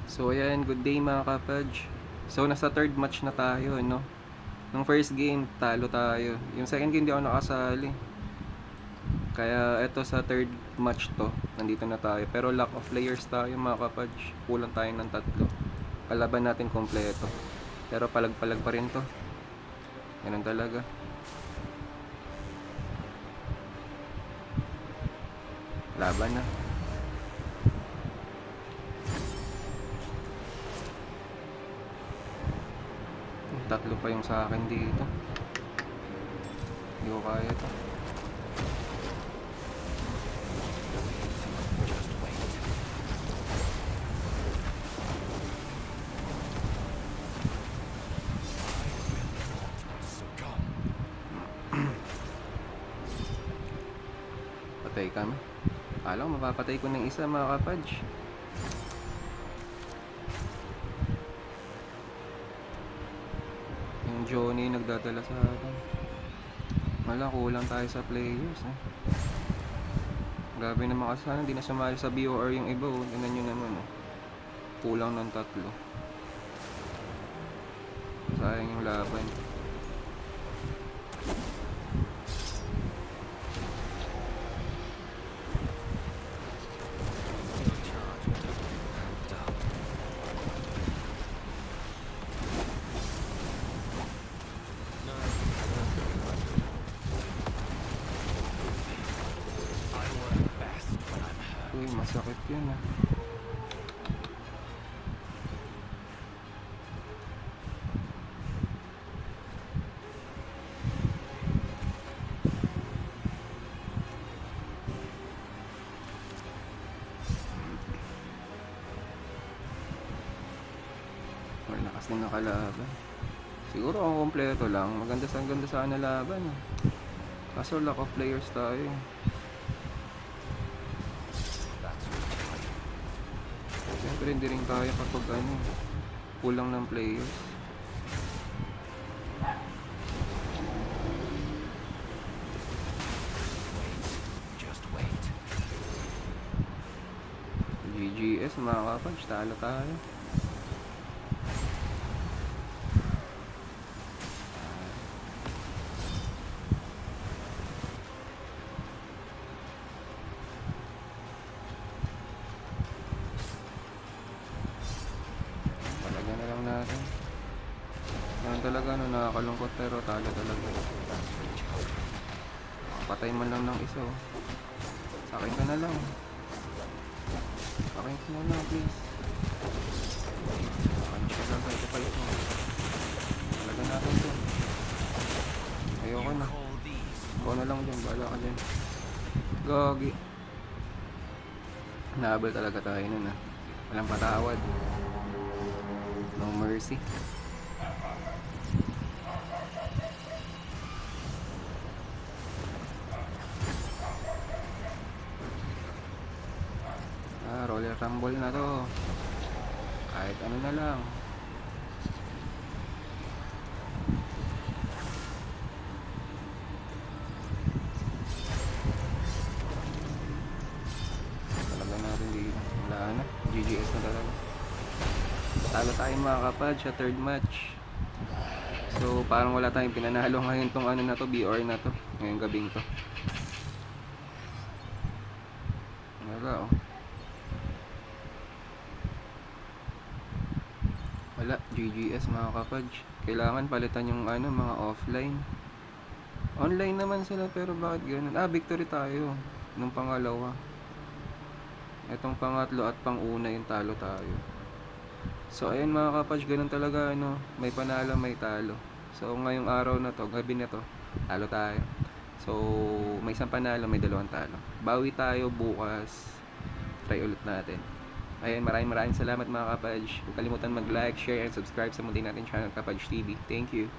So ayan, good day mga kapaj. So nasa third match na tayo, no? Nung first game, talo tayo. Yung second game, di ako nakasali. Kaya eto sa third match to, nandito na tayo. Pero lack of players tayo mga kapaj. Kulang tayo ng 3. Kalaban natin kompleto. Pero palag-palag pa rin to. Ganun talaga. Laban na. Tatlo pa yung sa akin dito. Hindi ko kaya to. Patay kami. Akala ko mapapatay ko ng isa mga kapaj. Yung Johnny nagdadala sa akin. Wala, kulang tayo sa players eh. Grabe naman kasi sana hindi na sumali sa BOR yung iba oh. Tignan nyo naman oh. Kulang ng 3. Sayang yung laban. Uy, masakit yun ah. Malakas din nakalaban. Siguro kung kompleto lang, maganda sana laban. Kaso lack of players tayo. Siyempre hindi rin kaya kapag kulang ng players. GGS mga kapag, talo tayo. Talaga na lang natin. Ganun talaga nakakalungkot pero talo talaga. Patay man lang ng isa oh. Sa akin ka na lang. Sa akin ka na lang please. Sa akin ka lang ito pa ito. Talaga natin to. Ayoko na. Ikaw na lang dyan, bala ka dyan. Gagi. Naabal talaga tayo nun ah. Walang patawad. No mercy. Roller rumble na to. Kahit ano na lang. Talaga natin dito. Wala na. GGS na talaga. Talo tayo mga kapad sa third match. So parang wala tayong pinanalo ngayon tong ano na to, BR na to. Ngayong gabing to. Wala oh. Wala, GGS mga kapag. Kailangan palitan yung mga offline. Online naman sila pero bakit ganun? Victory tayo nung pangalawa. Itong pangatlo at pang-una yung talo tayo. So ayan mga kapag, ganun talaga may panalo, may talo. So ngayong araw na to, gabi na to, talo tayo. So may isang panalo, may 2 talo. Bawi tayo bukas. Try ulit natin. Ayan, maraming salamat mga kapaj. Huwag kalimutan mag-like, share, and subscribe sa munti natin channel Kapaj TV. Thank you.